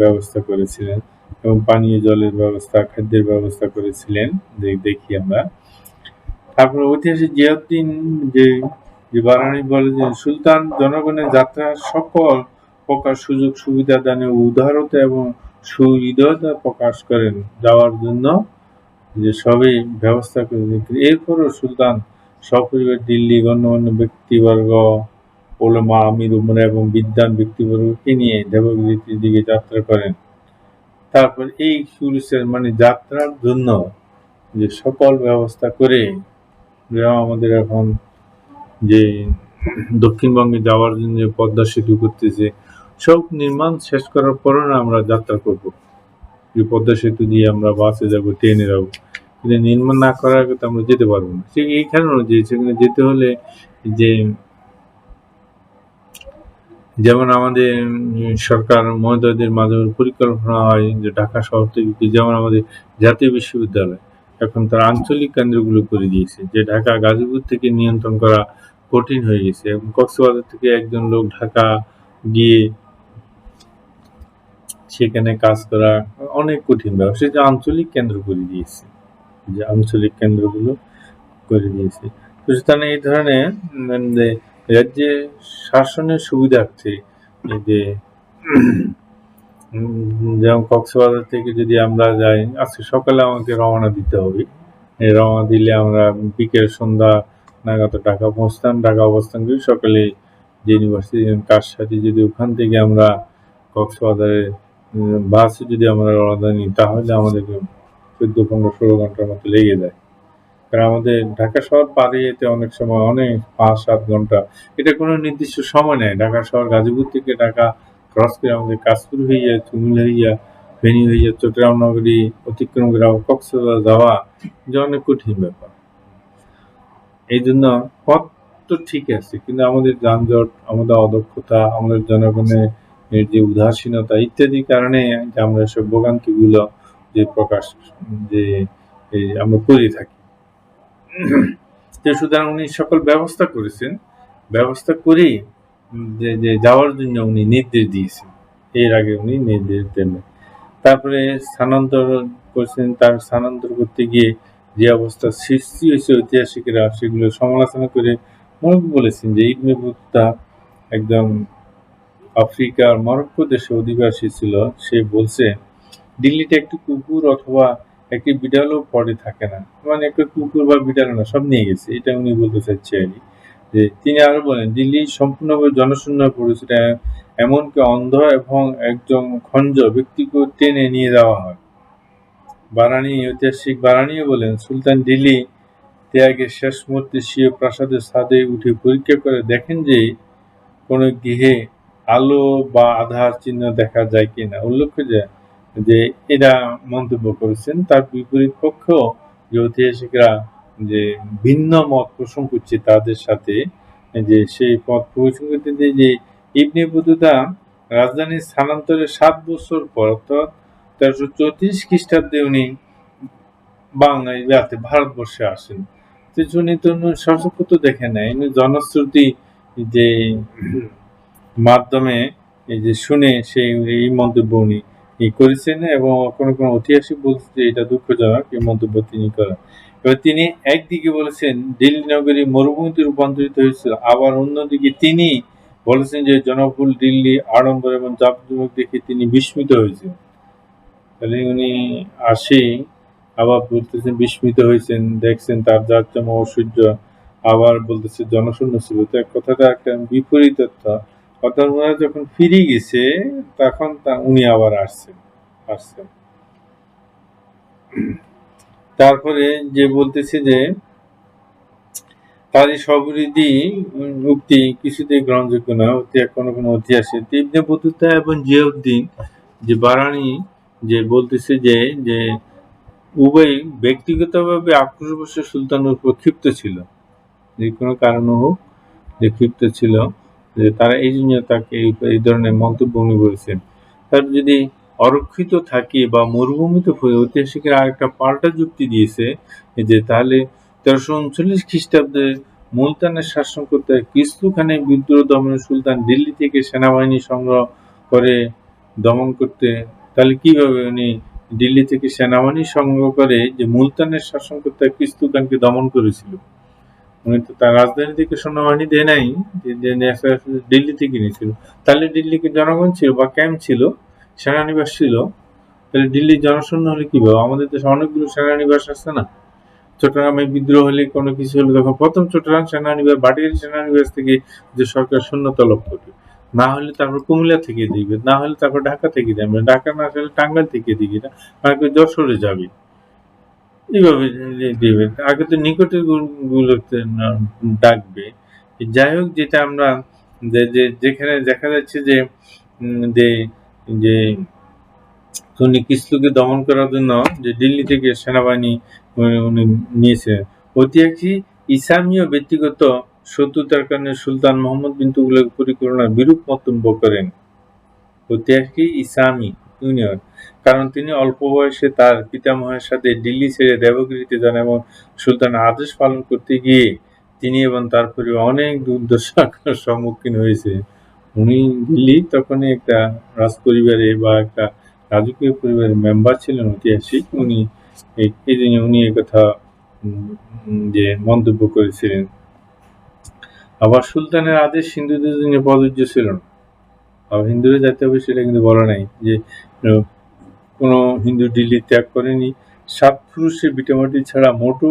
ব্যবস্থা করেছিলেন এবং পানীয় জলের ব্যবস্থা, খাদ্যের ব্যবস্থা করেছিলেন দেখি আমরা। তারপর ঐতিহাসিক জিয়াউদ্দিন যে বারানী বলে যে সুলতান জনগণের যাত্রার সকল প্রকার সুযোগ সুবিধা দানে উদারতা এবং সুহৃদয়তা প্রকাশ করেন যাওয়ার জন্য, যে সবই ব্যবস্থা করে দিতেন। এরপরও সুলতান সপরিবার দিল্লি গণ্যমান্য ব্যক্তিবর্গ, ওলামা, আমির উমরা এবং বিদ্বান ব্যক্তিবর্গকে নিয়ে দেবগিরির দিকে যাত্রা করেন। তারপর এই টুরিস্টের মানে যাত্রার জন্য যে সকল ব্যবস্থা করে, যেমন আমাদের এখন যে দক্ষিণবঙ্গে যাওয়ার জন্য যে পদ্মা সেতু করতেছে, সব নির্মাণ শেষ করার পরও না আমরা যাত্রা করব, যে পদ্মা সেতু দিয়ে আমরা বাসে যাব, ট্রেনে যাব, কিন্তু নির্মাণ না করার আগে তো আমরা যেতে পারবো না। ঠিক এই কারণে যে সেখানে যেতে হলে যে যেমন আমাদের সরকার মহোদয়দের মাধ্যমে পরিকল্পনা হয় যে ঢাকা শহর থেকে, যেমন আমাদের জাতীয় বিশ্ববিদ্যালয় এখন তার আঞ্চলিক কেন্দ্রগুলো করে দিয়েছে, যে ঢাকা গাজীপুর থেকে নিয়ন্ত্রণ করা কঠিন হয়ে গেছে, এবং কক্সবাজার থেকে একজন লোক ঢাকা গিয়ে সেখানে কাজ করা অনেক কঠিন ব্যাপার। সেটা আঞ্চলিক কেন্দ্র করে দিয়েছে, যে আঞ্চলিক কেন্দ্রগুলো করে দিয়েছে। তো সেখানে এই ধরনের রাজ্যে শাসনের সুবিধার্থে এই যে যেমন কক্সবাজার থেকে যদি আমরা যাই, আজকে সকালে আমাকে রওনা দিতে হবে, রওনা দিলে আমরা বিকেল সন্ধ্যা নাগাদ ঢাকা পৌঁছতাম। ঢাকা অবস্থান করি, সকালে যে ইউনিভার্সিটি কাজ সাথে যদি ওখান থেকে আমরা কক্সবাজারে বাসে যদি আমরা রওনা নিই, তাহলে আমাদেরকে 14-15-16 ঘন্টার মতো লেগে যায়। কারণ আমাদের ঢাকা শহর পাড়ে যেতে অনেক সময় অনেক 5-7 ঘন্টা, এটা কোনো নির্দিষ্ট সময় নেই। ঢাকা শহর গাজীপুর থেকে ঢাকা ক্রস করে আমাদের কাশপুর হয়ে যায়, তুমুল হয়ে যায়, ফেনী হয়ে যায়, চট্টগ্রাম নগরী অতিক্রম করে আবার কক্সবাজার যাওয়া যে অনেক কঠিন ব্যাপার। এই জন্য পথ তো ঠিক আছে, কিন্তু আমাদের যানজট, আমাদের অদক্ষতা, আমাদের জনগণের যে উদাসীনতা ইত্যাদি কারণে যে আমরা সব ভোগান্তিগুলো যে প্রকাশ যে আমরা করে থাকি। সুতরাং উনি সকল ব্যবস্থা করেছেন, ব্যবস্থা করেই যে যাওয়ার জন্য উনি নির্দেশ দিয়েছেন, এর আগে উনি নির্দেশ দেন। তারপরে স্থানান্তর করেছেন, তার স্থানান্তর করতে গিয়ে যে অবস্থা সৃষ্টি হয়েছে ঐতিহাসিকরা সেগুলো সমালোচনা করে বলেছেন যে ইবনে বতুতা একজন আফ্রিকার মরক্কো দেশে অধিবাসী ছিল। সে বলছে দিল্লিতে একটি কুকুর অথবা একটি বিড়ালও পড়ে থাকে না, মানে একটা কুকুর বা বিড়াল না, সব নিয়ে গেছে, এটা উনি বলতে চাইছে আর কি। যে তিনি আরো বলেন দিল্লি সম্পূর্ণভাবে জনশূন্য হয়ে পড়েছে, এমনকি অন্ধ এবং একজন খঞ্জ ব্যক্তিকে টেনে নিয়ে যাওয়া হয়। ঐতিহাসিক বারানীও বলেন সুলতান দিল্লি ত্যাগের শেষ মুহূর্তে স্বীয় প্রাসাদের ছাদে উঠে পরীক্ষা করে দেখেন যে কোনো গৃহে আলো বা আধার চিহ্ন দেখা যায় কিনা। উল্লেখ্য যে এরা মন্তব্য করেছেন। তার বিপরীত পক্ষেও যে ঐতিহাসিকরা যে ভিন্ন মত পোষণ করছে তাদের সাথে, যে সেই পথ পোষণ করতে যে ইবনে বতুতা রাজধানীর স্থানান্তরের 7 বছর পর, অর্থাৎ 1334 খ্রিস্টাব্দে উনি ভারতবর্ষে আসেন। উনি তো সশস্ত্র দেখে নেয়, জনশ্রুতি যে মাধ্যমে এই যে শুনে সে এই মন্তব্য উনি করেছেন এবং কোনো কোনো ঐতিহাসিক বলছে যে এটা দুঃখজনক এই মন্তব্য তিনি করেন। এবার তিনি একদিকে বলেছেন দিল্লি নগরী মরুভূমিতে রূপান্তরিত হয়েছিল, আবার অন্যদিকে তিনি বলেছেন যে জনবহুল দিল্লি আড়ম্বর এবং জাঁকজমক দেখে তিনি বিস্মিত হয়েছেন। তাহলে উনি আসি আবার বলতেছেন বিস্মিত হয়েছেন, দেখছেন তার জাঁকজমক ঐশ্বর্য, আবার বলতেছে জনশূন্য ছিল। তো এক কথাটা একটা বিপরীত অর্থ। অর্থাৎ ওনারা যখন ফিরে গেছে তখন উনি আবার আসছেন। তারপরে যে বলতেছে যে তার এই সবরীতি উক্তি কিছুতেই গ্রহণযোগ্য নয়, কোনো কোনো ঐতিহাসিক ইবনে বতুতা এবং জিয়াউদ্দিন যে বারানি যে বলতেছে যে যে উভয় ব্যক্তিগতভাবে আক্রোশবশে সুলতানের উপর ক্ষিপ্ত ছিল, যে কোনো কারণে হোক যে ক্ষিপ্ত ছিল, যে তারা এই জন্য তাকে এই ধরনের মন্তব্য উনি বলেছেন। তার যদি অরক্ষিত থাকে বা মরুভূমিতে ঐতিহাসিকেরা আরেকটা পাল্টা যুক্তি দিয়েছে যে তাহলে 1339 খ্রিস্টাব্দে মুলতানের শাসনকর্তা কিসলু খানের বিদ্রোহ দমনে সুলতান দিল্লি থেকে সেনাবাহিনী সংগ্রহ করে দমন করতে, তাহলে কিভাবে উনি দিল্লি থেকে সেনাবাহিনী সংগ্রহ করে যে মুলতানের শাসনকর্তা কিসলু খানকে দমন করেছিল? উনি তো তার রাজধানী থেকে সেনাবাহিনী দেয় নাই, দিল্লি থেকে নিয়েছিল। তাহলে দিল্লিকে জনগণ ছিল বা ক্যাম্প ছিল, সেনানিবাস ছিল, তাহলে দিল্লির জনশূন্য হলে কিভাবে? আমাদের দেশে অনেকগুলো সেনানিবাস আছে না? চট্টগ্রামে বিদ্রোহ হলে কোনো কিছু হলে তখন প্রথম চট্টগ্রাম সেনানিবাস বাটিয়ারি সেনানিবাস থেকে যে সরকার শূন্যতা লাভ করবে, না হলে তারপর কুমিল্লা থেকে দিবে, না হলে তারপর ঢাকা থেকে দেবে, ঢাকা না হলে টাঙ্গাইল থেকে দিবে, না যশোরে যাবে, এইভাবে দেবে। আগে তো নিকটের গুলোতে ডাকবে। যাই হোক, যেটা আমরা যেখানে দেখা যাচ্ছে যে যে যে উনি কিসলুকে দমন করার জন্য যে দিল্লি থেকে সেনাবাহিনী উনি নিয়েছে। ঐতিহাসিক ইসলামীয় ব্যক্তিগত শত্রুতার কারণে সুলতান মোহাম্মদ বিন তুগলকের পরিকল্পনার বিরূপ মন্তব্য করেন ঐতিহাসিক ইসলামী ইউনিয়ন, কারণ তিনি অল্প বয়সে তার পিতামহের সাথে দিল্লি ছেড়ে দেবগিরিতে যান এবং সুলতানের আদেশ পালন করতে গিয়ে তিনি এবং তার পরিবার অনেক দুর্দশার সম্মুখীন হয়েছে। উনি দিল্লি তখনই একটা রাজপরিবারে বা একটা রাজকীয় পরিবারের মেম্বার ছিলেন ঐতিহাসিক, উনি এই জন্য উনি একথা যে মন্তব্য করেছিলেন। আবার সুলতানের আদেশ হিন্দুদের জন্য প্রযোজ্য ছিল না, হিন্দুরা যাইতে হবে সেটা কিন্তু বলা নাই যে কোনো হিন্দু দিল্লি ত্যাগ করেনি। 7 পুরুষের ভিটামাটি ছাড়া মোটো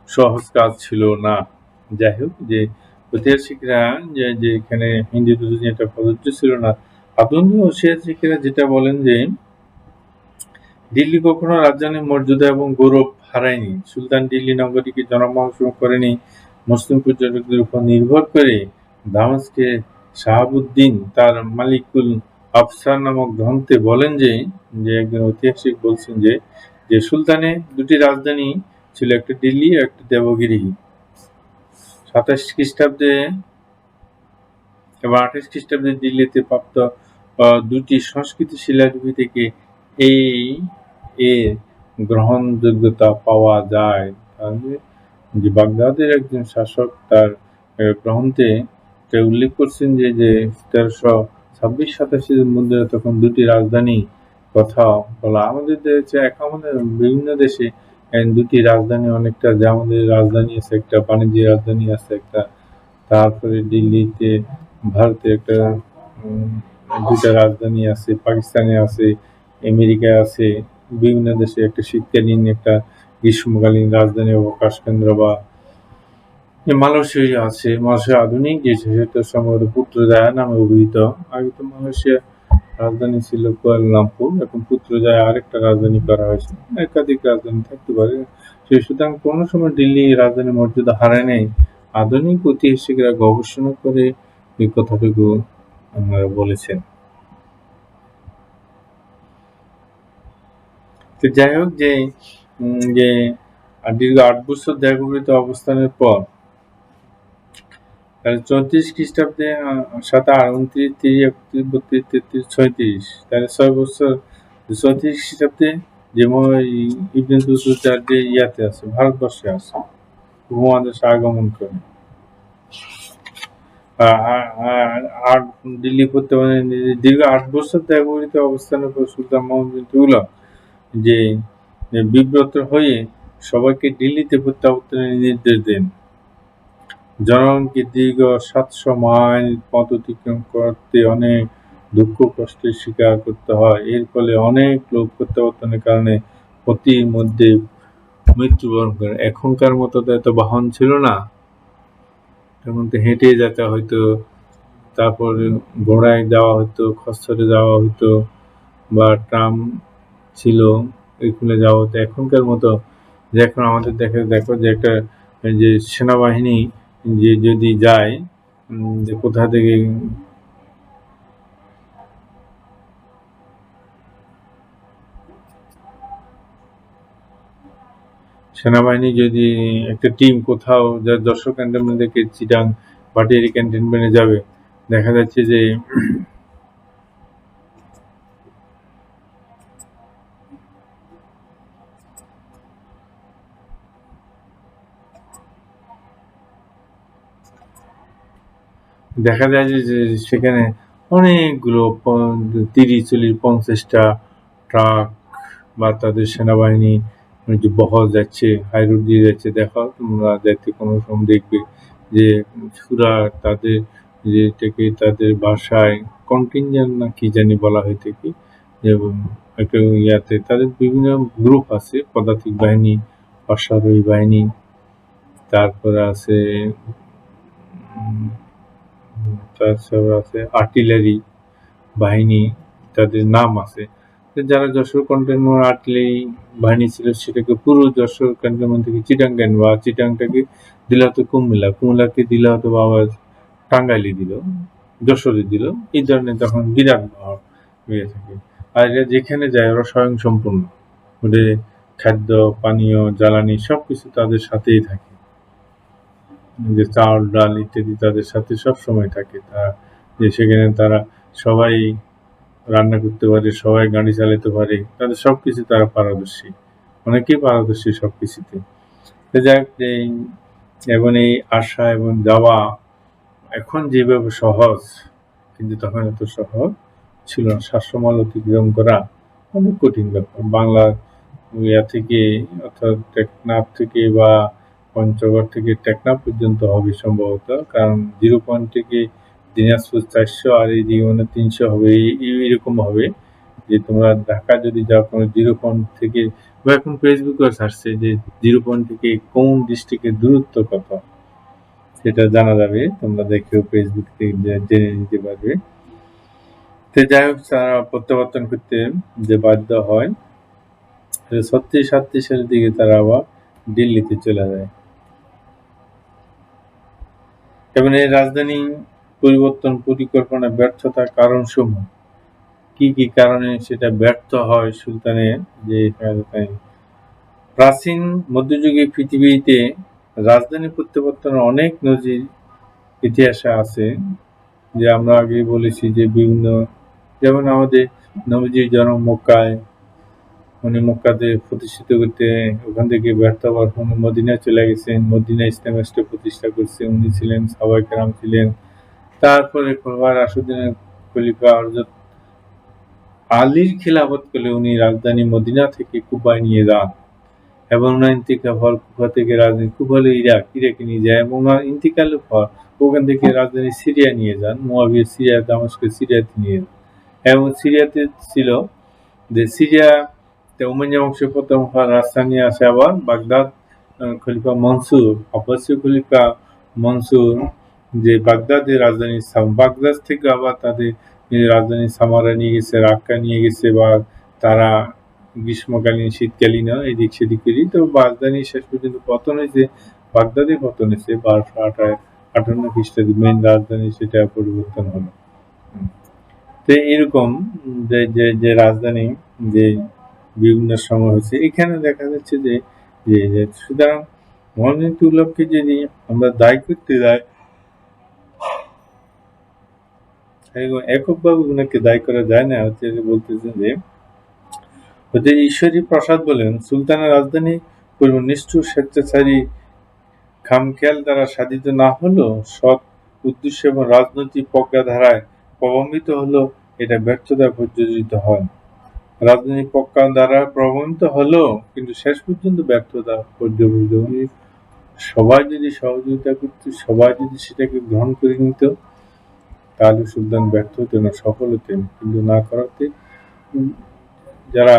সহজ কাজ ছিল না। যাই হোক, যে ঐতিহাসিকরা যে এখানে হিন্দুদের জন্য এটা প্রযোজ্য ছিল না। আধুনিক ঐতিহাসিকরা যেটা বলেন যে দিল্লি কখনো রাজধানীর মর্যাদা এবং গৌরব হারায়নি। সুলতান দিল্লি নগরীকে জনবসবাস করেনি। মুসলিম পর্যটকদের উপর নির্ভর করে দামেস্কে শাহাবুদ্দিন তার মালিকুল আফসার নামক গ্রন্থে বলেন যে একজন ঐতিহাসিক বলছেন যে সুলতানের দুটি রাজধানী ছিল, একটা দিল্লি ও একটা দেবগিরি। 27 খ্রিস্টাব্দে এবং 28 খ্রিস্টাব্দে দিল্লিতে প্রাপ্ত দুটি সংস্কৃত শিলালিপি থেকে এই এর গ্রহণযোগ্যতা পাওয়া যায়। তাহলে যে বাগদাদের একজন শাসক তার গ্রন্থে উল্লেখ করছেন যে 1326-27 মধ্যে তখন দুটি রাজধানী কথা বলা। আমাদের দেশে আমাদের বিভিন্ন দেশে দুটি রাজধানী অনেকটা, যে আমাদের রাজধানী আছে একটা, বাণিজ্য রাজধানী আছে একটা, তারপরে দিল্লিতে ভারতের একটা দুটা রাজধানী আছে, পাকিস্তানে আছে, আমেরিকায় আছে, বিভিন্ন দেশে একটা শীতকালীন একটা গ্রীষ্মকালীন রাজধানী অবকাশ কেন্দ্র, বা মালয়েশিয়া আছে। মালয়েশিয়া আধুনিক যে সেটা সম্ভবত পুত্রজায়া নামে অভিহিত। আগে তো মালয়েশিয়া রাজধানী ছিল কুয়ালালামপুর, এখন পুত্রজায়া আরেকটা রাজধানী করা হয়েছে। একাধিক রাজধানী থাকতে পারে, সুতরাং কোনো সময় দিল্লি রাজধানীর মর্যাদা হারায় নাই। আধুনিক ঐতিহাসিকরা গবেষণা করে এই কথাটুকু বলেছেন। তো যাই হোক, যে দীর্ঘ 8 বছর দেবগিরিতে অবস্থানের পর 34 খ্রিস্টাব্দে 27, 29, 30, 31, 32, 33, তাহলে 6 বছর 34 খ্রিস্টাব্দে যে ইবনে বতুতার যে ইয়াতে আছে, ভারতবর্ষে আছে, উপমহাদেশে আগমন করে। আর দিল্লি করতে মানে দীর্ঘ 8 বছর ত্যাগপরিত অবস্থানের পর সুলতান মোহাম্মদ বিন তুগলক যে বিব্রত হয়ে সবাইকে দিল্লিতে প্রত্যাবর্তনের নির্দেশ দেন। জনগণকে দীর্ঘ 700 মাইল পথ অতিক্রম করতে অনেক দুঃখ কষ্টের স্বীকার করতে হয়। এর ফলে অনেক লোক প্রত্যাবর্তনের কারণে পথের মধ্যে মৃত্যুবরণ করে। এখনকার মতো তো এত বাহন ছিল না, তখন তো হেঁটে যেতে হয়তো, তারপর ঘোড়ায় যাওয়া হতো, খচ্চরে যাওয়া হতো, বা ট্রাম ছিল, এগুলো যাওয়া হতো। এখনকার মতো যে এখন আমাদের দেখো যে একটা যে সেনাবাহিনী যে যদি যায় যে কোথা থেকে সেনাবাহিনী যদি একটা টিম কোথাও যার দর্শক ক্যান্টনমেন্ট থেকে চিটাং ভাটিয়ারি ক্যান্টনমেন্টে যাবে, দেখা যাচ্ছে যে দেখা যায় যে সেখানে অনেকগুলো 30, 40, 50টা ট্রাক বা তাদের সেনাবাহিনী যে বহর যাচ্ছে, হাই রোড দিয়ে যাচ্ছে। দেখো তোমরা যাইতে কোনো সময় দেখবে যে সুরা তাদের যেটাকে তাদের ভাষায় কন্টিনজেন্ট না কি জানি বলা হয়ে থাকে, এবং একটা ইয়াতে তাদের বিভিন্ন গ্রুপ আছে, পদাতিক বাহিনী, অশ্বারোহী বাহিনী, তারপরে আছে তাছাড়া আছে আর্টিলারি বাহিনী, তাদের নাম আছে। যারা যশোর ক্যান্টনমেন্ট আর্টিলারি বাহিনী ছিল সেটাকে পুরো যশোর ক্যান্টনমেন্ট থেকে চিটাং বা চিটাংটাকে দিল হতো কুমিল্লা, কুমিল্লাকে দিল হতো বাবা টাঙ্গাইলে দিল, যশোরে দিল। এই ধরনের তখন বিরাট ভাব হয়ে থাকে। আর এরা যেখানে যায় ওরা স্বয়ংসম্পূর্ণ, ওদের খাদ্য পানীয় জ্বালানি সবকিছু তাদের সাথেই থাকে, যে চাল ডাল ইত্যাদি তাদের সাথে সবসময় থাকে। তারা যে সেখানে তারা সবাই রান্না করতে পারে, সবাই গাড়ি চালাতে পারে, তাদের সবকিছু তারা পারদর্শী, অনেকেই পারদর্শী সবকিছুতে। তো যাই হোক, এবং এই আসা এবং যাওয়া এখন যেভাবে সহজ, কিন্তু তখন এত সহজ ছিল না। 700 মাইল অতিক্রম করা অনেক কঠিন ব্যাপার। বাংলা ইয়া থেকে অর্থাৎ টেকনাফ থেকে বা পঞ্চগড় থেকে টেকনাফ পর্যন্ত হবে সম্ভবত, কারণ 0 পয়েন্ট থেকে দিনাজপুর 400 আর এইদিকে মানে 300 হবে, এইরকম হবে। যে তোমরা ঢাকা যদি যাও কোনো 0 পয়েন্ট থেকে, বা এখন ফেসবুকে ছাড়ছে যে 0 পয়েন্ট থেকে কোন ডিস্ট্রিক্টের দূরত্ব কত, সেটা জানা যাবে, তোমরা দেখেও ফেসবুক থেকে জেনে নিতে পারবে। তো যাই হোক, তারা প্রত্যাবর্তন করতে যে বাধ্য হয়, 36-37 সালের দিকে তারা আবার দিল্লিতে চলে যায়। এবং এই রাজধানী পরিবর্তন পরিকল্পনা ব্যর্থতার কারণসমূহ কি কি কারণে সেটা ব্যর্থ হয় সুলতানের যে প্রাচীন মধ্যযুগীয় পৃথিবীতে রাজধানী প্রত্যাবর্তনের অনেক নজির ইতিহাসে আছে। যে আমরা আগে বলেছি যে বিভিন্ন, যেমন আমাদের নবীজির জন্ম মক্কায়, উনি মক্কাতে প্রতিষ্ঠিত করতে ওখান থেকে ব্যর্থ হওয়ার পর মদিনায় চলে গেছেন, মদিনা ইসলাম রাষ্ট্র প্রতিষ্ঠা করছে, উনি ছিলেন, সাহাবায়ে কেরাম ছিলেন। তারপরে খোলাফায়ে রাশিদুনের খলিফা হযরত আলীর খিলাফতকালে উনি রাজধানী মদিনা থেকে কুফায় নিয়ে যান, এবং ওনার ইন্তিকাল হওয়ার কুফা থেকে রাজধানী, কুফা হলো ইরাকে নিয়ে যায়, এবং ওনার ইন্তিকালের পর ওখান থেকে রাজধানী সিরিয়া নিয়ে যান, মুয়াবিয়া সিরিয়া, দামেস্ক সিরিয়াতে নিয়ে যান। এবং সিরিয়াতে ছিল যে সিরিয়াতে উমাইয়া বংশের প্রথম রাজধানী আসে আবার বাগদাদ, খলিফা মনসুর, আব্বাসীয় খলিফা মনসুর যে বাগদাদের রাজধানী, বাগদাদ থেকে আবার তাদের রাজধানী সামারা নিয়ে গেছে, রাক্কা নিয়ে গেছে, বা তারা গ্রীষ্মকালীন শীতকালীন এদিক সেদিক করি। তো রাজধানী শেষ পর্যন্ত পতন হয়েছে, বাগদাদে পতন হয়েছে 1258 খ্রিস্টাব্দে, মেন রাজধানী সেটা পরিবর্তন হলো। তো এরকম যে যে যে রাজধানী যে বিভিন্ন সময় হয়েছে, এখানে দেখা যাচ্ছে যে যে সুতরাং মোহাম্মদ তুগলককে যদি আমরা দায়ী করতে যাই, এককভাবে ওনাকে দায়ী করা যায় না। হচ্ছে বলতেছেন যে ঈশ্বরী প্রসাদ বলেন, সুলতানের রাজধানী পরিবার নিষ্ঠুর স্বেচ্ছাচারী খামখেয়াল দ্বারা সাধিত না হলেও সৎ উদ্দেশ্য এবং রাজনৈতিক প্রজ্ঞাধারায় প্রভাবিত হলো এটা ব্যর্থতায় পর্যবসিত হয়। রাজনৈতিক প্রজ্ঞাধারা প্রভাবিত হলো কিন্তু শেষ পর্যন্ত ব্যর্থতা পর্যবসিত হয়। সবাই যদি সহযোগিতা করত, সবাই যদি সেটাকে গ্রহণ করে নিত, তাহলে সুলতান ব্যর্থ হতেন না, সফল হতেন। কিন্তু না করাতে যারা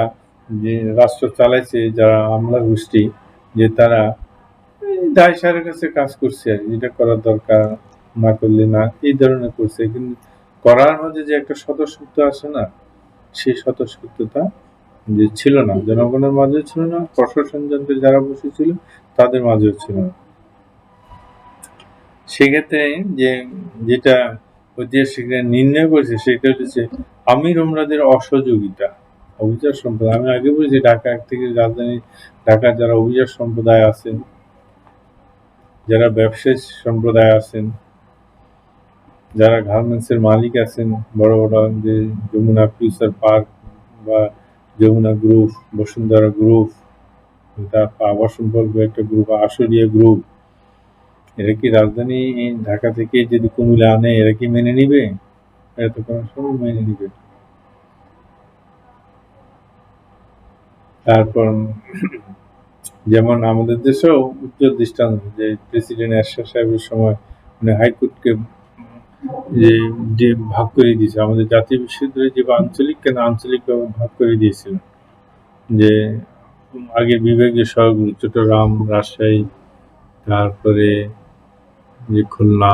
যে রাষ্ট্র চালাইছে, যারা আমলা গোষ্ঠী, যে তারা দায় সারের কাছে কাজ করছে আর যেটা করার দরকার না করলে না, এই ধরনের করছে। কিন্তু করার মধ্যে যে একটা স্বতঃস্ফূর্ত আসে না, সেই স্বতঃস্ফূর্ততা যে ছিল না, জনগণের মাঝেও ছিল না, প্রশাসন যন্ত্রে যারা বসেছিল তাদের মাঝেও ছিল না। সেক্ষেত্রে যেটা ঐতিহাসিকরা নির্ণয় করেছে সেটা হচ্ছে আমির ওমরাদের অসহযোগিতা, অভিজাত সম্প্রদায়। আমি আগে বলেছি ঢাকা থেকে রাজধানী ঢাকার যারা অভিজাত সম্প্রদায় আছেন, যারা ব্যবসায়ী সম্প্রদায় আছেন, যারা গার্মেন্টসের মালিক আছেন, বড় বড় যে যমুনা ফিউচার পার্ক বা যমুনা গ্রুপ, বসুন্ধরা গ্রুপ, আবাসন বলব একটা গ্রুপ, আশুলিয়া গ্রুপ, এরা কি রাজধানী ঢাকা থেকে যদি কুমিল্লা আনে এরা কি মেনে নিবে? এরা তো কোনো সময় মেনে নিবে। তারপর যেমন আমাদের দেশেও উজ্জ্বল দৃষ্টান্ত যে প্রেসিডেন্ট এরশাদ সাহেবের সময় মানে হাইকোর্টকে যে ভাগ করে দিয়েছে, আমাদের জাতীয় বিশ্ববিদ্যালয় যে আঞ্চলিক কেন আঞ্চলিক ভাগ করে দিয়েছিল, যে আগে বিভাগীয় শহরগুলো চট্টগ্রাম, রাজশাহী, তারপরে যে খুলনা,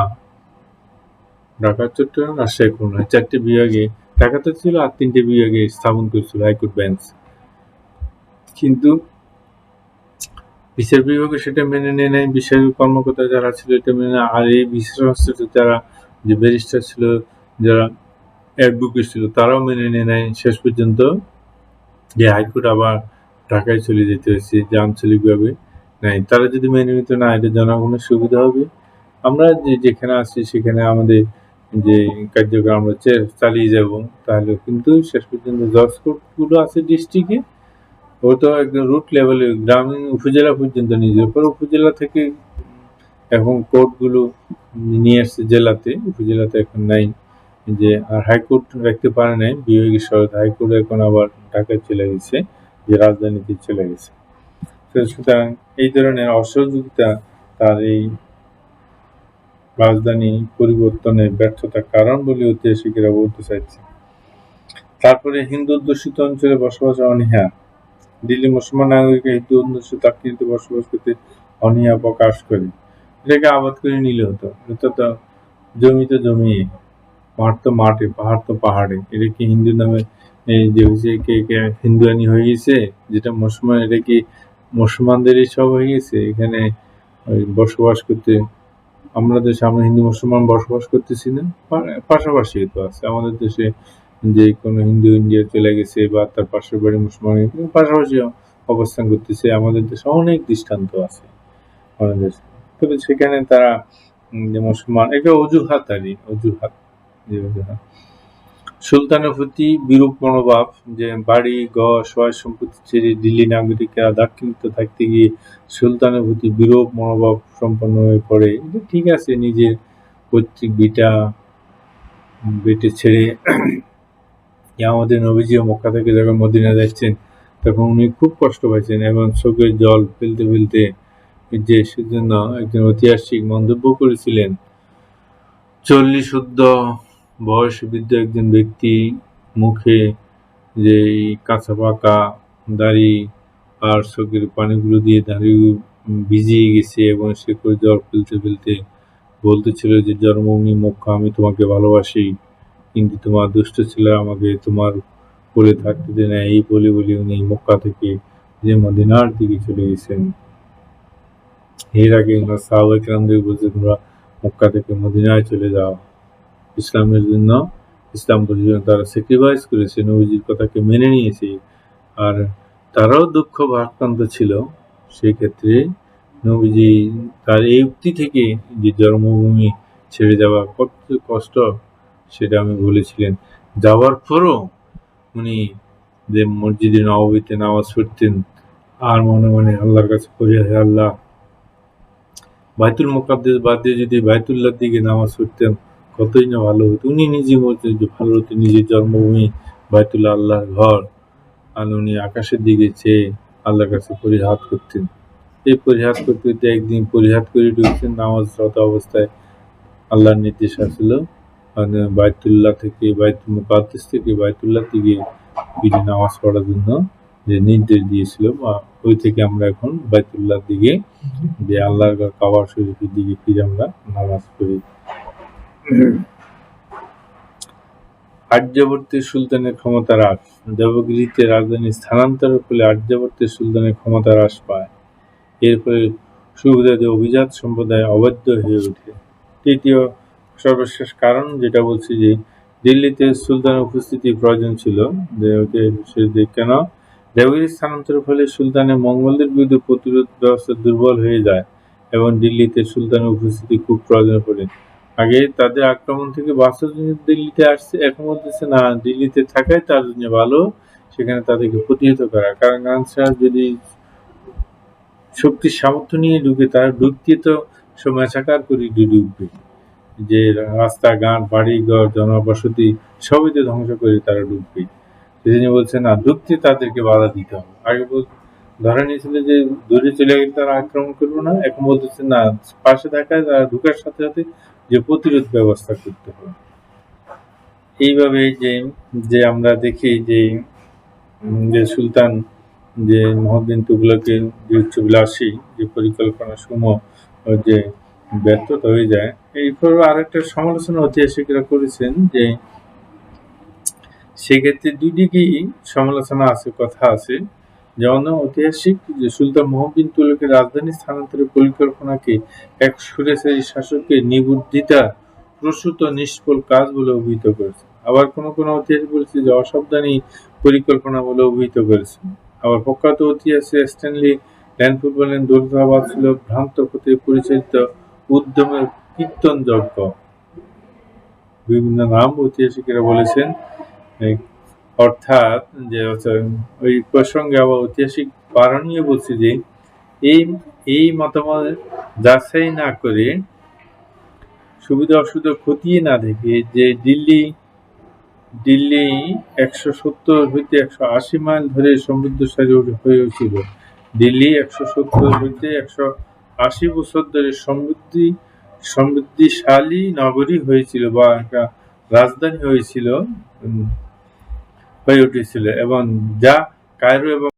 ঢাকা, চট্টগ্রাম, রাজশাহী, খুলনা, 4টে বিভাগে, ঢাকাতে ছিল আর 3টে বিভাগে স্থাপন করেছিল হাইকোর্ট বেঞ্চ। কিন্তু বিচার বিভাগে সেটা মেনে নেয় নাই, বিচারিক কর্মকর্তা যারা ছিল এটা মেনে নেয়। আর এই বিচার সংস্থাতে যারা যে ব্যারিস্টার ছিল, যারা অ্যাডভোকেট ছিল, তারাও মেনে নেয় নাই। শেষ পর্যন্ত যে হাইকোর্ট আবার ঢাকায় চলে যেতে হয়েছে, যে আঞ্চলিকভাবে নাই। তারা যদি মেনে নিত না, এটা জনগণের সুবিধা হবে, আমরা যেখানে আছি সেখানে আমাদের যে কার্যক্রম আমরা চালিয়ে যাব, তাহলে কিন্তু শেষ পর্যন্ত জজ কোর্টগুলো আছে ডিস্ট্রিক্টে, ও তো একদম রুট লেভেলে গ্রামীণ উপজেলা পর্যন্ত নিয়ে যাবে। পরে উপজেলা থেকে এখন কোর্টগুলো নিয়ে আসছে জেলাতে, উপজেলাতে এখন নাই, যে আর হাইকোর্ট রাখতে পারে নাই বিভাগীয় শহর, হাইকোর্ট এখন আবার ঢাকায় চলে গেছে, যে রাজধানীতে চলে গেছে। সুতরাং এই ধরনের অসহযোগিতা তার এই রাজধানী পরিবর্তনের ব্যর্থতার কারণ বলে ঐতিহাসিকেরা বলতে চাইছে। তারপরে হিন্দু অধ্যুষিত অঞ্চলে বসবাস অনীহা, দিল্লি মুসলমান নাগরিক হিন্দু অধ্যুষিত আকৃতিতে বসবাস করতে অনীহা প্রকাশ করে। এটাকে আবাদ করে নিলে হতো, এটা তো জমি তো জমি, মাঠ তো মাঠে, পাহাড় তো পাহাড়ে। এটা কি হিন্দু নামে যে হয়েছে কে হিন্দুয়ানি হয়ে গেছে, যেটা মুসলমান, এটা কি মুসলমানদেরই সব হয়ে গেছে? এখানে বসবাস করতে আমরা দেশে আমরা হিন্দু মুসলমান বসবাস করতেছি না, পাশাপাশি তো আছে আমাদের দেশে। যে কোনো হিন্দু ইন্ডিয়া চলে গেছে বা তার পাশের বাড়ি মুসলমান, পাশাপাশি অবস্থান করতেছে, আমাদের দেশে অনেক দৃষ্টান্ত আছে আমাদের দেশে। তবে সেখানে তারা যে মুসলমান, এটা অজুহাত আর কি, অজুহাত। সুলতানের প্রতি বিরূপ মনোভাব, যে বাড়ি ঘর সহায় সম্পত্তি ছেড়ে দিল্লি নাগরিকেরা দাক্ষিণাত্যে থাকতে গিয়ে সুলতানের প্রতি বিরূপ মনোভাব সম্পন্ন হয়ে পড়ে। এটা ঠিক আছে, নিজের পৈতৃক বেটে ছেড়ে আমাদের নবীজিও মক্কা থেকে যখন মদিনা যাচ্ছেন তখন উনি খুব কষ্ট পাইছেন এবং চোখের জল ফেলতে ফেলতে যে সেজন্য একজন ঐতিহাসিক মন্তব্য করেছিলেন, 40 বয়স বৃদ্ধ একজন ব্যক্তি মুখে যে কাঁচা পাকা দাড়ি আর চোখের পানিগুলো দিয়ে দাড়ি ভিজিয়ে গেছে এবং সে করে জল ফেলতে ফেলতে বলতেছিল যে জন্মভূমি মক্কা, আমি তোমাকে ভালোবাসি, কিন্তু তোমার দুষ্ট ছেলেরা আমাকে তোমার কোলে থাকতে দেয় না। এই বলে বলে উনি মক্কা থেকে যে মদিনার দিকে চলে গেছেন। এর আগে সাহাবায়ে কেরামদের বলছে তোমরা মক্কা থেকে মদিনায় চলে যাও, ইসলামের জন্য, ইসলাম প্রতিষ্ঠার তারা স্যাক্রিফাইস করেছে, নবীজির কথাকে মেনে নিয়েছে। আর তারাও দুঃখ ভারাক্রান্ত ছিল। সেই ক্ষেত্রে নবীজি তার এই উক্তি থেকে যে জন্মভূমি ছেড়ে যাওয়া কত কষ্ট সেটা আমি বলেছিলেন। যাওয়ার পরও উনি যে মসজিদে নববীতে নামাজ পড়তেন আর মনে মনে আল্লাহর কাছে করি, হে আল্লাহ, বাইতুল মুকাদ্দাস বাদ দিয়ে যদি বাইতুল্লাহর দিকে নামাজ পড়তেন কতই না ভালো হতো। উনি নিজে বলতেন যে ভালো হতো, নিজের জন্মভূমি বাইতুল্লাহ আল্লাহর ঘর, আর উনি আকাশের দিকে চেয়ে আল্লাহর কাছে পরিহাত করতেন। এই পরিহাত করতে করতে একদিন পরিহাত করে ঢুকছেন নামাজরত অবস্থায়। আল্লাহর নির্দেশ আসছিল মানে বাইতুল্লাহ থেকে বাইতুল মুকাদ্দাস থেকে বাইতুল্লাহ দিকে ফিরে নামাজ পড়ার জন্য যে নির্দেশ দিয়েছিল, বা ওই থেকে আমরা এখন বাইতুল্লাহর দিকে যে আল্লাহর ঘর কাবা শরীফের দিকে ফিরে আমরা নামাজ পড়ি। আর্যাবর্তী সুলতানের ক্ষমতা হ্রাস। দেবগিরিতে রাজধানী স্থানান্তরের ফলে আর্যাবর্তী সুলতানের ক্ষমতা হ্রাস পায়। এর ফলে সুবিধাদি অভিজাত সম্প্রদায় অবাধ্য হয়ে ওঠে। তৃতীয় সর্বশেষ কারণ যেটা বলছি যে দিল্লিতে সুলতানের উপস্থিতি প্রয়োজন ছিল, যে কেন দেবগিরি স্থানান্তরের ফলে সুলতানের মঙ্গলদের বিরুদ্ধে প্রতিরোধ ব্যবস্থা দুর্বল হয়ে যায় এবং দিল্লিতে সুলতানের উপস্থিতি খুব প্রয়োজন পড়ে। আগে তাদের আক্রমণ থেকে বাঁচার জন্য দিল্লিতে আসছে, এখন বলতেছে না দিল্লিতে থাকাই তার জন্য ভালো, সেখানে তাদেরকে প্রতিহত করা। কারণ যদি শক্তির সামর্থ্য নিয়ে ঢুকে, তারা ঢুকতে তো ম্যাসাকার করে ঢুকবে, যে রাস্তাঘাট বাড়িঘর জনবসতি সবই তো ধ্বংস করে তারা ঢুকবে। সেজন্য বলছে না, ঢুকতে তাদেরকে বাধা দিতে হবে। আগে ধরে নিয়েছিল যে দূরে চলে গেলে তারা আক্রমণ করবো না, এখন বলতেছে না পাশে থাকায় তারা ঢুকার সাথে সাথে যে প্রতিরোধ ব্যবস্থা করতে হবে। এইভাবে যে আমরা দেখি যে সুলতান যে মহিউদ্দিন তুগলকের যে উচ্চবিলাসী যে পরিকল্পনা সমূহ যে ব্যর্থতা হয়ে যায়। এরপর আরেকটা সমালোচনা ঐতিহাসিকরা করেছেন যে সেক্ষেত্রে দুই দিকেই সমালোচনা আছে, কথা আছে। যেমন ঐতিহাসিক যে সুলতান মহিউদ্দিন তুগলকের রাজধানী স্থানান্তরের পরিকল্পনাকে এক স্বৈরাচারী শাসকের নির্বুদ্ধিতা প্রসূত নিষ্ফল কাজ বলে অভিহিত করেছে। আবার কোনো ঐতিহাসিক বলেছে যে অসাবধানী পরিকল্পনা বলে অভিহিত করেছেন। আবার প্রখ্যাত ঐতিহাসিক স্ট্যানলি ল্যান্ডফোর্ড বলেন দৌলতাবাদ ছিল ভ্রান্ত পথে পরিচালিত উদ্যমের কীর্তনযজ্ঞ। বিভিন্ন নাম ঐতিহাসিকেরা বলেছেন। অর্থাৎ যে ওই প্রসঙ্গে আবার ঐতিহাসিক বারণীয় বলছে যে এই মতামত যাচাই না করে, সুবিধা অসুবিধা খতিয়ে না দেখে যে দিল্লি 170 হইতে 180 মাইল ধরে সমৃদ্ধশালী হয়ে উঠেছিল। দিল্লি 170 হইতে 180 বছর ধরে সমৃদ্ধিশালী নগরী হয়েছিল, বা একটা রাজধানী হয়ে উঠেছিল, এবং যা কায়রো এবং